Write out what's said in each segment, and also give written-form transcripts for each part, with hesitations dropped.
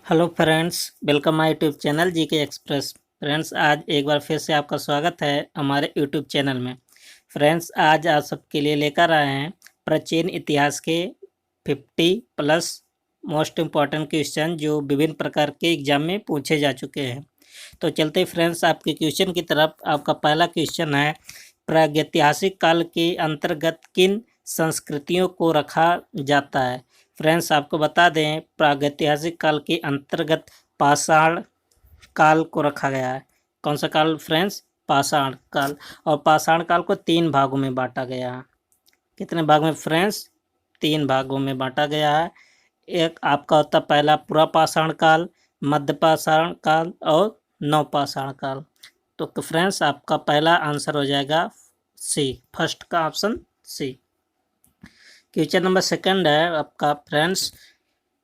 Hello friends, welcome my YouTube channel GK express. Friends, आज एक बार फिर से आपका स्वागत है हमारे यूट्यूब चैनल में। फ्रेंड्स, आज आप सबके लिए लेकर आए हैं प्राचीन इतिहास के 50 प्लस मोस्ट इम्पॉर्टेंट क्वेश्चन जो विभिन्न प्रकार के एग्जाम में पूछे जा चुके हैं। तो चलते फ्रेंड्स आपके क्वेश्चन की तरफ। आपका पहला क्वेश्चन है, प्रागैतिहासिक काल के अंतर्गत किन संस्कृतियों को रखा जाता है। फ्रेंड्स, आपको बता दें, प्रागैतिहासिक काल के अंतर्गत पाषाण काल को रखा गया है। कौन सा काल फ्रेंड्स? पाषाण काल। और पाषाण काल को 3 भागों में बांटा गया है। कितने भाग में फ्रेंड्स? 3 भागों में बांटा गया है। एक आपका होता पहला पूरा पाषाण काल, मध्य पाषाण काल और नवपाषाण काल। तो फ्रेंड्स, आपका पहला आंसर हो जाएगा सी, फर्स्ट का option C. Question number second है आपका फ्रेंड्स,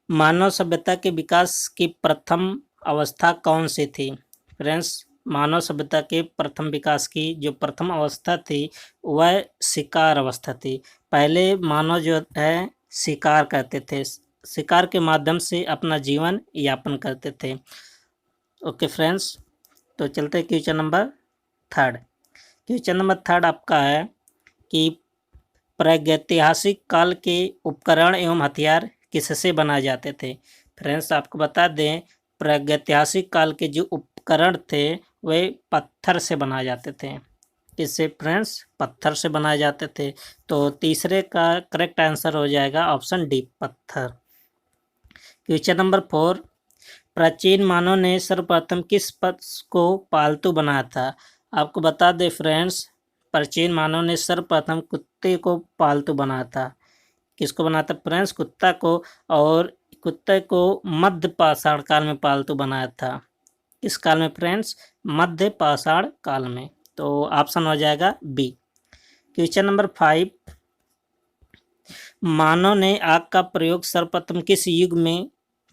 मानव सभ्यता के विकास की प्रथम अवस्था कौन सी थी। फ्रेंड्स, मानव सभ्यता के प्रथम विकास की जो प्रथम अवस्था थी वह शिकार अवस्था थी। पहले मानव जो है शिकार करते थे, शिकार के माध्यम से अपना जीवन यापन करते थे। ओके फ्रेंड्स, तो चलते question number third. Question number third आपका है कि प्रागैतिहासिक काल के उपकरण एवं हथियार किससे बनाए जाते थे। फ्रेंड्स, आपको बता दें, प्रागैतिहासिक काल के जो उपकरण थे वे पत्थर से बनाए जाते थे। किससे फ्रेंड्स? पत्थर से बनाए जाते थे। तो तीसरे का करेक्ट आंसर हो जाएगा ऑप्शन डी, पत्थर। क्वेश्चन नंबर 4, प्राचीन मानव ने सर्वप्रथम किस पशु को पालतू बनाया था। आपको बता दें फ्रेंड्स, प्राचीन मानव ने सर्वप्रथम कुत्ते को पालतू बनाया था। किसको बनाया था फ्रेंड्स? कुत्ता को। और कुत्ते को मध्य पाषाण काल में पालतू बनाया था। किस काल में फ्रेंड्स? मध्य पाषाण काल में। तो ऑप्शन हो जाएगा बी। क्वेश्चन नंबर 5, मानव ने आग का प्रयोग सर्वप्रथम किस युग में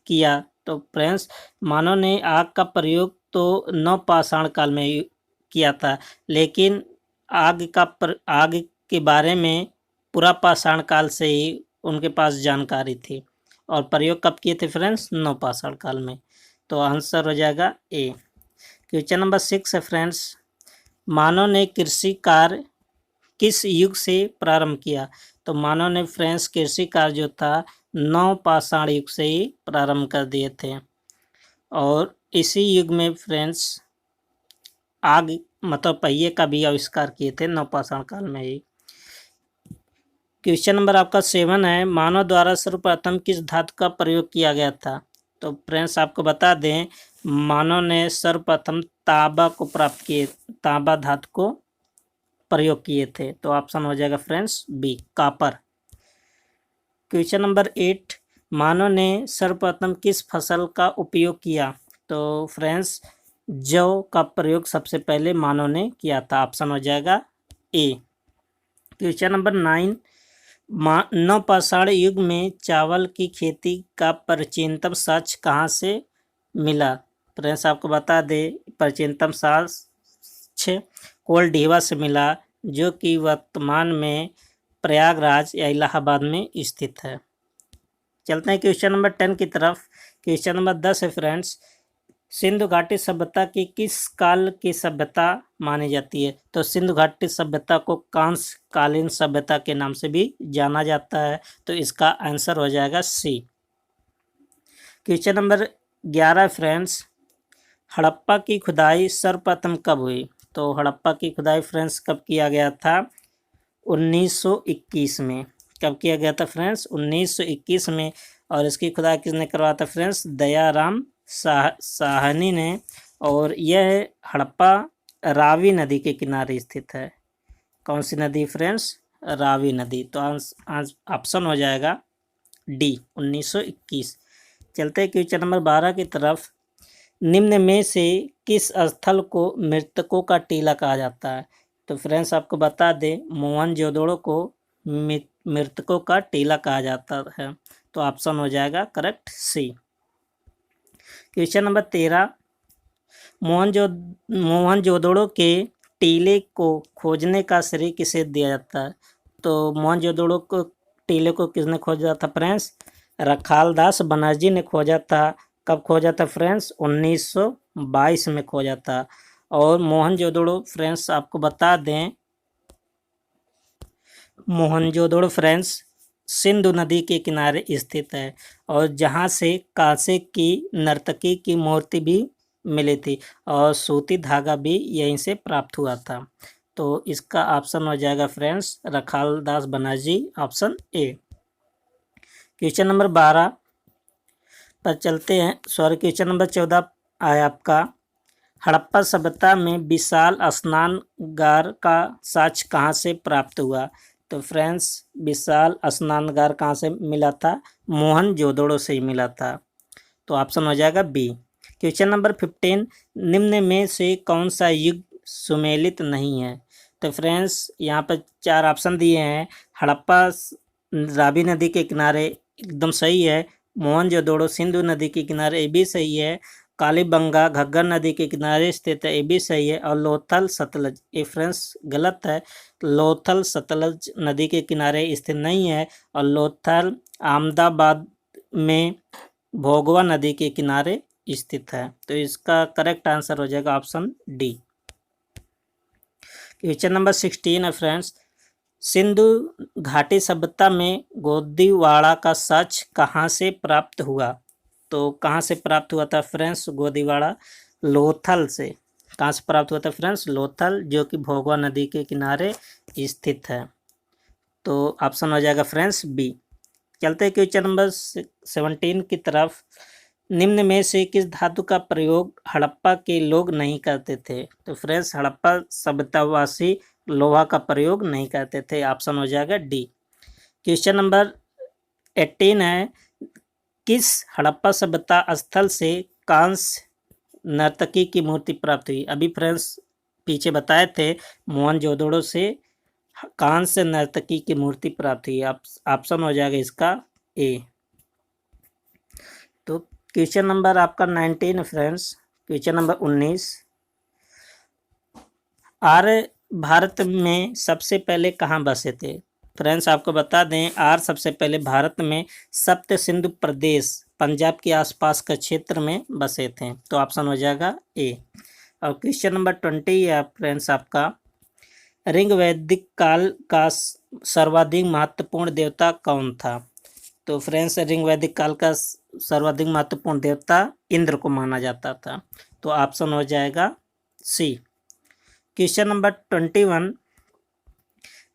किया। तो फ्रेंड्स, मानव ने आग का प्रयोग तो नवपाषाण काल में किया था, लेकिन आग के बारे में पुरापाषाण काल से ही उनके पास जानकारी थी। और प्रयोग कब किए थे फ्रेंड्स? नवपाषाण काल में। तो आंसर हो जाएगा ए। क्वेश्चन नंबर 6 है फ्रेंड्स, मानव ने कृषि कार्य किस युग से प्रारंभ किया। तो मानव ने फ्रेंड्स कृषि कार्य जो था नवपाषाण युग से ही प्रारंभ कर दिए थे। और इसी युग में फ्रेंड्स आग मतलब पहिए का भी आविष्कार किए थे नवपाषाण काल में ही। क्वेश्चन नंबर आपका 7 है, मानव द्वारा सर्वप्रथम किस धातु का प्रयोग किया गया था। तो फ्रेंड्स, आपको बता दें, मानव ने सर्वप्रथम तांबा को प्राप्त किए, तांबा धातु को प्रयोग किए थे। तो ऑप्शन हो जाएगा friends B, copper. Question number 8, मानव ने सर्वप्रथम किस फसल का उपयोग किया। तो फ्रेंड्स, जौ का प्रयोग सबसे पहले मानव ने किया था। ऑप्शन हो जाएगा ए। क्वेश्चन नंबर 9, नवपाषाण युग में चावल की खेती का प्राचीनतम साक्ष्य कहाँ से मिला। फ्रेंड्स, आपको बता दें, प्राचीनतम साक्ष्य कोलडीवा से मिला, जो कि वर्तमान में प्रयागराज या इलाहाबाद में स्थित है। चलते हैं क्वेश्चन नंबर 10 की तरफ। क्वेश्चन नंबर 10 है फ्रेंड्स, सिंधु घाटी सभ्यता की किस काल की सभ्यता मानी जाती है। तो सिंधु घाटी सभ्यता को कांस्य कालीन सभ्यता के नाम से भी जाना जाता है। तो इसका आंसर हो जाएगा सी। क्वेश्चन नंबर 11 फ्रेंड्स, हड़प्पा की खुदाई सर्वप्रथम कब हुई। तो हड़प्पा की खुदाई फ्रेंड्स कब किया गया था? 1921 में। कब किया गया था फ्रेंड्स? 1921 में। और इसकी खुदाई किसने करवाया था फ्रेंड्स? दयाराम साहनी ने। और यह हड़प्पा रावी नदी के किनारे स्थित है। कौन सी नदी फ्रेंड्स? रावी नदी। तो ऑप्शन हो जाएगा डी, 1921। चलते हैं क्वेश्चन नंबर 12 की तरफ। निम्न में से किस स्थल को मृतकों का टीला कहा जाता है। तो फ्रेंड्स, आपको बता दें, मोहनजोदड़ो को मृतकों का टीला कहा जाता है। तो ऑप्शन हो जाएगा करेक्ट सी। क्वेश्चन नंबर 13, मोहनजोदड़ो के टीले को खोजने का श्रेय किसे दिया जाता है। तो मोहनजोदड़ो को टीले को किसने खोजा था फ्रेंड्स? रखालदास बनर्जी ने खोजा था। कब खोजा था फ्रेंड्स? 1922 में खोजा था। और मोहनजोदड़ो फ्रेंड्स आपको बता दें, मोहनजोदड़ो फ्रेंड्स सिंधु नदी के किनारे स्थित है और जहाँ से कांसे की नर्तकी की मूर्ति भी मिली थी और सूती धागा भी यहीं से प्राप्त हुआ था। तो इसका ऑप्शन हो जाएगा friends Rakhaldas Banerjee, option A. Question number 12 पर चलते हैं। सॉरी, क्वेश्चन नंबर 14 आया आपका, हड़प्पा सभ्यता में विशाल स्नानगार का साक्ष्य कहाँ से प्राप्त हुआ? तो फ्रेंड्स विशाल स्नानगार कहाँ से मिला था? मोहनजोदड़ो से ही मिला था। तो ऑप्शन हो जाएगा बी। क्वेश्चन नंबर 15, निम्न में से कौन सा युग सुमेलित नहीं है? तो फ्रेंड्स यहाँ पर 4 ऑप्शन दिए हैं। हड़प्पा रावी नदी के किनारे एकदम सही है। मोहनजोदड़ो सिंधु नदी के किनारे ये भी सही है। कालीबंगा घग्गर नदी के किनारे स्थित है, ये भी सही है। और लोथल सतलज, ये फ्रेंड्स गलत है। लोथल सतलज नदी के किनारे स्थित नहीं है और लोथल अहमदाबाद में भोगवा नदी के किनारे स्थित है। तो इसका करेक्ट आंसर हो जाएगा ऑप्शन डी। क्वेश्चन नंबर 16 है फ्रेंड्स, सिंधु घाटी सभ्यता में गोदीवाड़ा का साक्ष्य कहाँ से प्राप्त हुआ? तो कहाँ से प्राप्त हुआ था फ्रेंड्स गोदीवाड़ा? लोथल से। कहाँ से प्राप्त हुआ था फ्रेंड्स? लोथल, जो कि भोगवा नदी के किनारे स्थित है। तो ऑप्शन हो जाएगा फ्रेंड्स बी। चलते हैं क्वेश्चन नंबर 17 की तरफ। निम्न में से किस धातु का प्रयोग हड़प्पा के लोग नहीं करते थे? तो फ्रेंड्स हड़प्पा सभ्यतावासी लोहा का प्रयोग नहीं करते थे। ऑप्शन हो जाएगा डी। क्वेश्चन नंबर 18 है, किस हड़प्पा सभ्यता स्थल से कांस्य नर्तकी की मूर्ति प्राप्त हुई? अभी फ्रेंड्स पीछे बताए थे मोहनजोदड़ो से कांस्य नर्तकी की मूर्ति प्राप्त हुई। ऑप्शन हो जाएगा इसका ए। तो क्वेश्चन नंबर आपका 19 फ्रेंड्स, क्वेश्चन नंबर 19, आर्य भारत में सबसे पहले कहाँ बसे थे? फ्रेंड्स आपको बता दें, आर्य सबसे पहले भारत में सप्त सिंधु प्रदेश पंजाब के आसपास के क्षेत्र में बसे थे। तो ऑप्शन हो जाएगा ए। और क्वेश्चन नंबर 20 है फ्रेंड्स आपका, ऋग वैदिक काल का सर्वाधिक महत्वपूर्ण देवता कौन था? तो फ्रेंड्स ऋग वैदिक काल का सर्वाधिक महत्वपूर्ण देवता इंद्र को माना जाता था। तो ऑप्शन हो जाएगा सी। क्वेश्चन नंबर 21,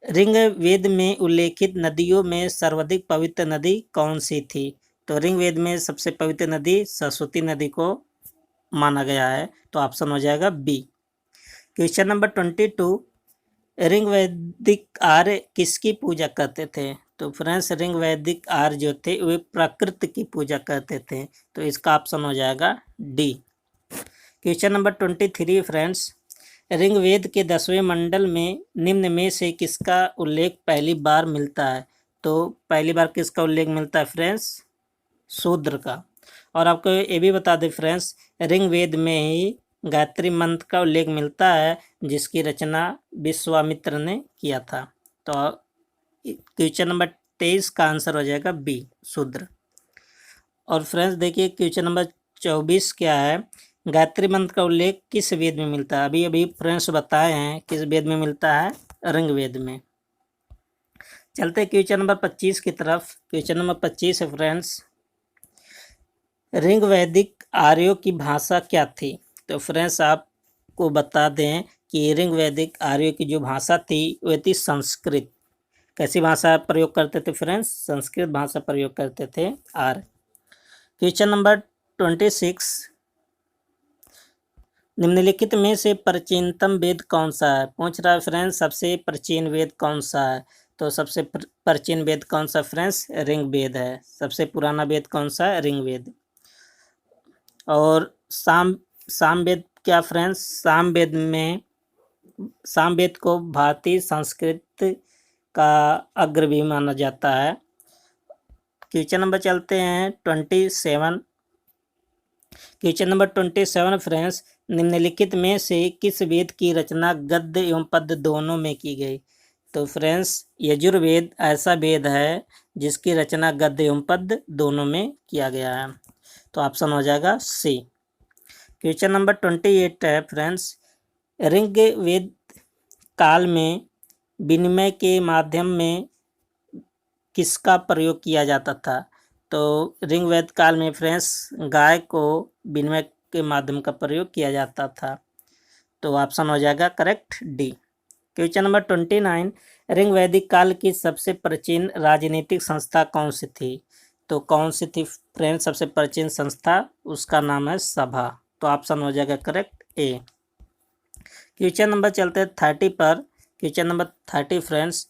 ऋग्वेद में उल्लेखित नदियों में सर्वाधिक पवित्र नदी कौन सी थी? तो ऋग्वेद में सबसे पवित्र नदी सरस्वती नदी को माना गया है। तो ऑप्शन हो जाएगा बी। क्वेश्चन नंबर 22, ऋग्वैदिक आर्य किसकी पूजा करते थे? तो फ्रेंड्स ऋग्वैदिक आर्य जो थे वे प्रकृति की पूजा करते थे। तो इसका ऑप्शन हो जाएगा D. Question number 23 friends, Rigveda के 10वें मंडल में निम्न में से किसका उल्लेख पहली बार मिलता है? तो पहली बार किसका उल्लेख मिलता है फ्रेंड्स? शूद्र का। और आपको ये भी बता दें फ्रेंड्स, ऋग्वेद में ही गायत्री मंत्र का उल्लेख मिलता है जिसकी रचना विश्वामित्र ने किया था। तो क्वेश्चन नंबर 23 का आंसर हो जाएगा बी, शूद्र। और फ्रेंड्स देखिए क्वेश्चन नंबर 24 क्या है, गायत्री मंत्र का उल्लेख किस वेद में मिलता है? अभी अभी फ्रेंड्स बताए हैं किस वेद में मिलता है, ऋग्वेद में। चलते हैं क्वेश्चन नंबर 25 की तरफ। क्वेश्चन नंबर 25 है फ्रेंड्स, ऋग्वैदिक आर्यों की भाषा क्या थी? तो फ्रेंड्स आपको बता दें कि ऋग्वैदिक आर्यों की जो भाषा थी वह थी संस्कृत। कैसी भाषा प्रयोग करते थे फ्रेंड्स? संस्कृत भाषा प्रयोग करते थे आर्य। क्वेश्चन नंबर 26, निम्नलिखित में से प्राचीनतम वेद कौन सा है? पूछ रहा है फ्रेंड्स सबसे प्राचीन वेद कौन सा है? तो सबसे प्राचीन वेद कौन सा फ्रेंड्स? ऋग्वेद है। सबसे पुराना वेद कौन सा है? ऋग्वेद। और सामवेद क्या फ्रेंड्स? सामवेद को भारतीय संस्कृत का अग्र भी माना जाता है। क्वेश्चन नंबर चलते हैं 27। क्वेश्चन नंबर 27 फ्रेंड्स, निम्नलिखित में से किस वेद की रचना गद्य एवं पद्य दोनों में की गई? तो फ्रेंड्स यजुर्वेद ऐसा वेद है जिसकी रचना गद्य एवं पद्य दोनों में किया गया है। तो ऑप्शन हो जाएगा सी। क्वेश्चन नंबर 28 है फ्रेंड्स, ऋग्वेद काल में विनिमय के माध्यम में किसका प्रयोग किया जाता था? तो ऋग्वेद काल में फ्रेंड्स गाय को विनिमय के माध्यम का प्रयोग किया जाता था, तो ऑप्शन हो जाएगा करेक्ट डी। क्वेश्चन नंबर 29, ऋग्वैदिक काल की सबसे प्राचीन राजनीतिक संस्था कौन सी थी? तो कौन सी थी फ्रेंड्स सबसे प्राचीन संस्था? उसका नाम है सभा, तो ऑप्शन हो जाएगा करेक्ट ए। क्वेश्चन नंबर चलते हैं 30 पर। क्वेश्चन नंबर 30 फ्रेंड्स,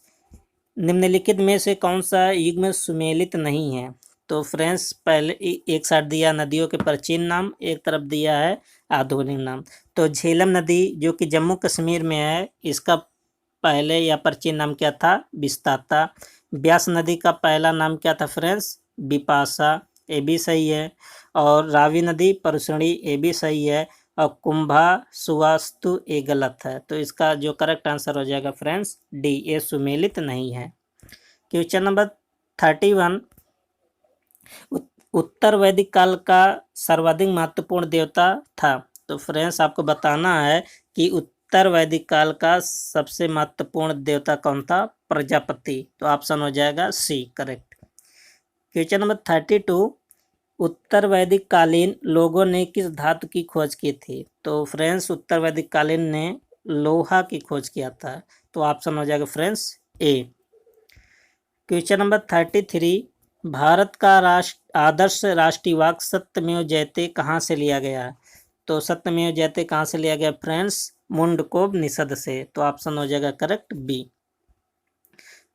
निम्नलिखित में से कौन सा युग्म सुमेलित नहीं है? तो फ्रेंड्स पहले एक साइड दिया नदियों के प्राचीन नाम, एक तरफ दिया है आधुनिक नाम। तो झेलम नदी जो कि जम्मू कश्मीर में है, इसका पहले या प्राचीन नाम क्या था? विस्ताता। ब्यास नदी का पहला नाम क्या था फ्रेंड्स? बिपाशा, ये भी सही है। और रावी नदी परुषणी, ये भी सही है। और कुंभा सुवास्तु, ये गलत है, तो इसका जो करेक्ट आंसर हो जाएगा फ्रेंड्स डी, ये सुमेलित नहीं है। क्वेश्चन नंबर 31, उत्तर वैदिक काल का सर्वाधिक महत्वपूर्ण देवता था? तो फ्रेंड्स आपको बताना है कि उत्तर वैदिक काल का सबसे महत्वपूर्ण देवता कौन था? प्रजापति, तो ऑप्शन हो जाएगा सी करेक्ट। क्वेश्चन नंबर 32, उत्तर वैदिक कालीन लोगों ने किस धातु की खोज की थी? तो फ्रेंड्स उत्तर वैदिक कालीन ने लोहा की खोज किया था, तो ऑप्शन हो जाएगा फ्रेंड्स ए। क्वेश्चन नंबर 33, भारत का आदर्श राष्ट्रीय वाक्य सत्यमेव जयते कहाँ से लिया गया? तो सत्यमेव जयते कहाँ से लिया गया फ्रेंड्स? मुंडकोपनिषद से, तो ऑप्शन हो जाएगा correct B.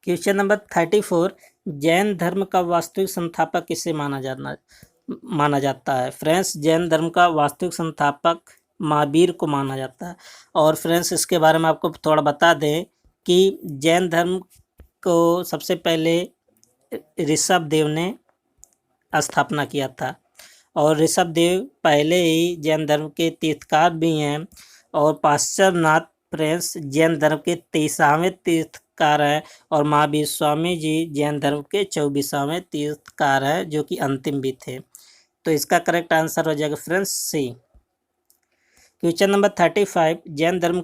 Question number 34, Jain धर्म का वास्तविक संस्थापक किसे माना जाता है? फ्रेंड्स जैन धर्म का वास्तविक संस्थापक महावीर को माना जाता है। और फ्रेंड्स इसके बारे में आपको थोड़ा बता दें कि जैन धर्म को सबसे पहले ऋषभ देव ने स्थापना किया था, और ऋषभ देव पहले ही जैन धर्म के तीर्थकार भी हैं। और पाश्चरनाथ फ्रेंड्स जैन धर्म के 23वें तीर्थकार हैं, और महावीर स्वामी जी जैन धर्म के 24वें तीर्थकार हैं, जो कि अंतिम भी थे। तो इसका करेक्ट आंसर हो जाएगा फ्रेंड्स सी। क्वेश्चन नंबर 35, जैन धर्म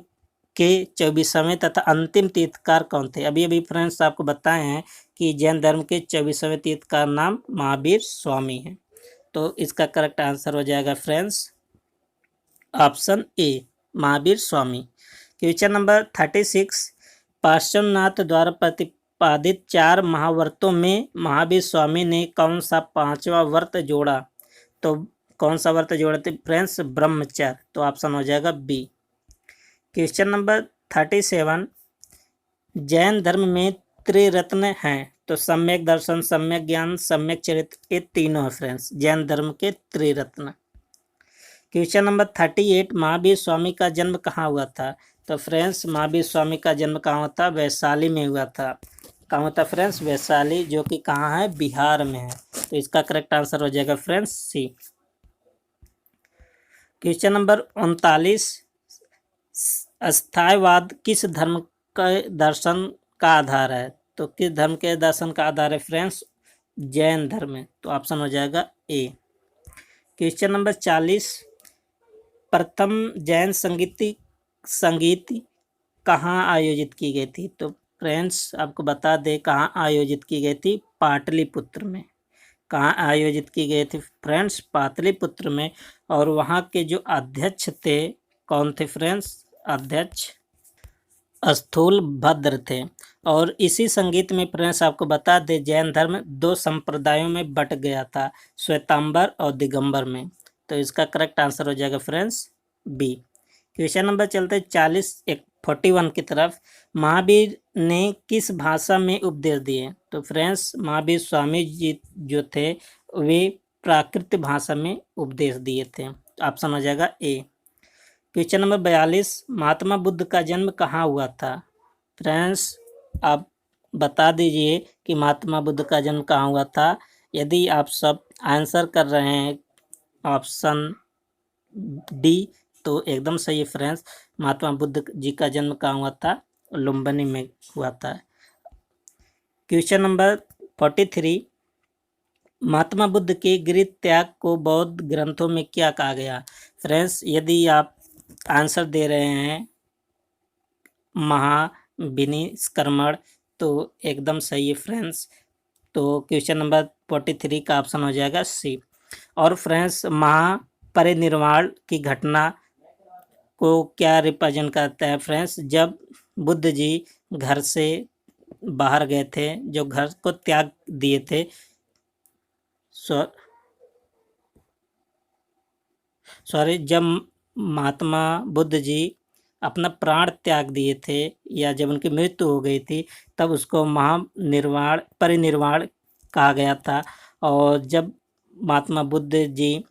के 24वें तथा अंतिम तीर्थकार कौन थे? अभी फ्रेंड्स आपको बताए हैं कि जैन धर्म के 24वें तीर्थकार नाम महावीर स्वामी है, तो इसका करेक्ट आंसर हो जाएगा friends option A Mahavir Swami. Question number 36, Parshvanath द्वारा प्रतिपादित 4 महाव्रतों में महावीर स्वामी ने कौन सा 5वां व्रत जोड़ा? तो कौन सा व्रत जोड़े थे फ्रेंड्स? ब्रह्मचर्य, तो ऑप्शन हो जाएगा बी। क्वेश्चन नंबर 37, जैन धर्म में त्रिरत्न हैं? तो सम्यक दर्शन, सम्यक ज्ञान, सम्यक चरित्र, ये तीनों है फ्रेंड्स जैन धर्म के त्रिरत्न। क्वेश्चन नंबर 38, महावीर स्वामी का जन्म कहाँ हुआ था? तो फ्रेंड्स महावीर स्वामी का जन्म कहाँ हुआ था? वैशाली में हुआ था। कहाँ हुआ था फ्रेंड्स? वैशाली, जो कि कहाँ है? बिहार में है, तो इसका करेक्ट आंसर हो जाएगा फ्रेंड्स सी। क्वेश्चन नंबर 39, अस्थायवाद किस धर्म के दर्शन का आधार है? तो किस धर्म के दर्शन का आधार है फ्रेंड्स? जैन धर्म है, तो ऑप्शन हो जाएगा ए। क्वेश्चन नंबर 40, प्रथम जैन संगीत कहाँ आयोजित की गई थी? तो फ्रेंड्स आपको बता दें कहाँ आयोजित की गई थी? पाटलिपुत्र में। कहाँ आयोजित की गई थी फ्रेंड्स? पाटलिपुत्र में। और वहाँ के जो अध्यक्ष थे कौन थे फ्रेंड्स? अध्यक्ष स्थूल भद्र थे। और इसी संगीत में फ्रेंड्स आपको बता दें जैन धर्म 2 संप्रदायों में बट गया था, श्वेतांबर और दिगंबर में, तो इसका करेक्ट आंसर हो जाएगा फ्रेंड्स बी। क्वेश्चन नंबर चलते 41 की तरफ, महावीर ने किस भाषा में उपदेश दिए? तो फ्रेंड्स महावीर स्वामी जी जो थे वे प्राकृत भाषा में उपदेश दिए थे, तो ऑप्शन हो जाएगा ए। क्वेश्चन नंबर 42, महात्मा बुद्ध का जन्म कहाँ हुआ था? फ्रेंड्स आप बता दीजिए कि महात्मा बुद्ध का जन्म कहाँ हुआ था। यदि आप सब आंसर कर रहे हैं ऑप्शन डी तो एकदम सही है फ्रेंड्स। महात्मा बुद्ध जी का जन्म कहाँ हुआ था? लुम्बिनी में हुआ था। क्वेश्चन नंबर 43, महात्मा बुद्ध के गृह त्याग को बौद्ध ग्रंथों में क्या कहा गया? फ्रेंड्स, यदि आप आंसर दे रहे हैं महाविनिष्क्रमण तो एकदम सही है फ्रेंड्स। तो क्वेश्चन नंबर 43 का ऑप्शन हो जाएगा सी। और फ्रेंड्स, महापरिनिर्वाण की घटना को क्या रिप्रेजेंट करता है? फ्रेंड्स, जब बुद्ध जी घर से बाहर गए थे, जो घर को त्याग दिए थे, सॉरी, जब महात्मा बुद्ध जी अपना प्राण त्याग दिए थे या जब उनकी मृत्यु हो गई थी, तब उसको महानिर्वाण परिनिर्वाण कहा गया था। और जब महात्मा बुद्ध जी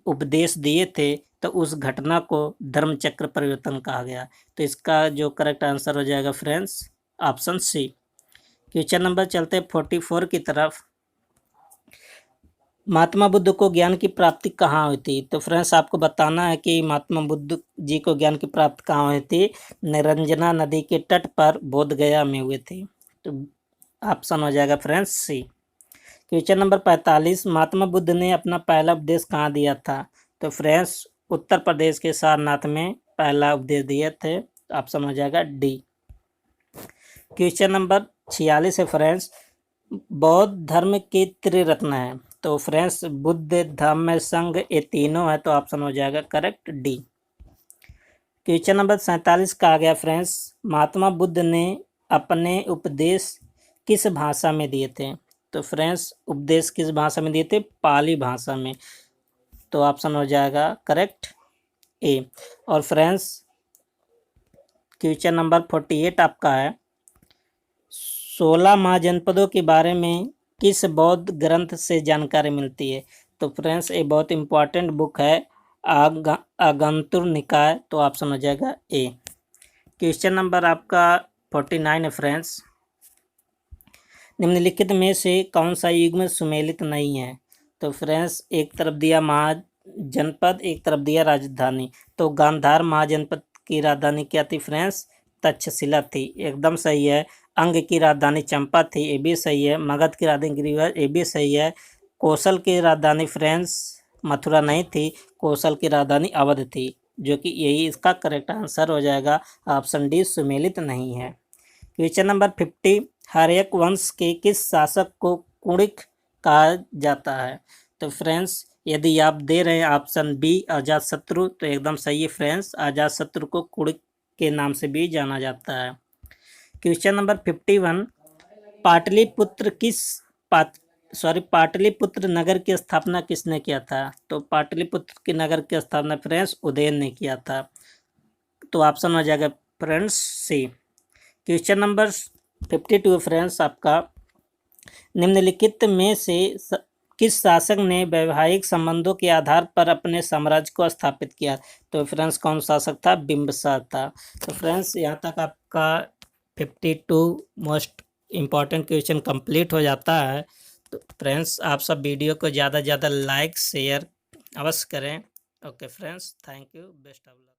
उपदेश दिए थे तो उस घटना को धर्मचक्र परिवर्तन कहा गया। तो इसका जो करेक्ट आंसर हो जाएगा friends option C. Question number चलते हैं 44 की तरफ। महात्मा बुद्ध को ज्ञान की प्राप्ति कहाँ हुई थी? तो फ्रेंड्स, आपको बताना है कि महात्मा बुद्ध जी को ज्ञान की प्राप्ति कहाँ हुई थी। निरंजना नदी के तट पर बोधगया में हुए थे। तो ऑप्शन हो जाएगा फ्रेंड्स सी। क्वेश्चन नंबर 45, महात्मा बुद्ध ने अपना पहला उपदेश कहाँ दिया था? तो फ्रेंड्स, उत्तर प्रदेश के सारनाथ में पहला उपदेश दिए थे। ऑप्शन हो जाएगा डी। क्वेश्चन नंबर 46 है फ्रेंड्स, बौद्ध धर्म के त्रिरत्न है। तो फ्रेंड्स, बुद्ध धम्म संघ ये तीनों है। तो ऑप्शन हो जाएगा करेक्ट डी। क्वेश्चन नंबर 47 का आ गया फ्रेंड्स, महात्मा बुद्ध ने अपने उपदेश किस भाषा में दिए थे? तो फ्रेंड्स, उपदेश किस भाषा में दिए थे? पाली भाषा में। तो ऑप्शन हो जाएगा करेक्ट ए। और फ्रेंड्स, क्वेश्चन नंबर 48 आपका है, 16 महाजनपदों के बारे में किस बौद्ध ग्रंथ से जानकारी मिलती है? तो फ्रेंड्स, ये बहुत इंपॉर्टेंट बुक है, आगंतुर निकाय। तो ऑप्शन हो जाएगा ए। क्वेश्चन नंबर आपका 49 है फ्रेंड्स, निम्नलिखित में से कौन सा युग्म सुमेलित नहीं है? तो फ्रेंड्स, एक तरफ दिया महाजनपद, एक तरफ दिया राजधानी। तो गांधार महाजनपद की राजधानी क्या थी फ्रेंड्स? तक्षशिला थी, एकदम सही है। अंग की राजधानी चंपा थी, ये भी सही है। मगध की राजधानी ग्रीवा, ये भी सही है। कौशल की राजधानी फ्रेंड्स मथुरा नहीं थी, कौशल की राजधानी अवध थी, जो कि यही इसका करेक्ट आंसर हो जाएगा ऑप्शन डी, सुमेलित नहीं है। क्वेश्चन नंबर 50, हर्यक वंश के किस शासक को कुणिक कहा जाता है? तो फ्रेंड्स, यदि आप दे रहे हैं ऑप्शन बी अजातशत्रु तो एकदम सही है फ्रेंड्स, अजातशत्रु को कुणिक के नाम से भी जाना जाता है। क्वेश्चन नंबर 51, पाटलिपुत्र पाटलिपुत्र नगर की स्थापना किसने किया था? तो पाटलिपुत्र के नगर की स्थापना फ्रेंड्स उदयन ने किया था। तो ऑप्शन हो जाएगा फ्रेंड्स सी। क्वेश्चन नंबर 52 फ्रेंड्स आपका, निम्नलिखित में से किस शासक ने वैवाहिक संबंधों के आधार पर अपने साम्राज्य को स्थापित किया? तो फ्रेंड्स, कौन शासक था? बिंबिसार था। तो फ्रेंड्स, यहाँ तक आपका 52 मोस्ट इम्पॉर्टेंट क्वेश्चन कंप्लीट हो जाता है। तो फ्रेंड्स, आप सब वीडियो को ज़्यादा से ज़्यादा लाइक शेयर अवश्य करें। Okay friends, thank you, best of luck.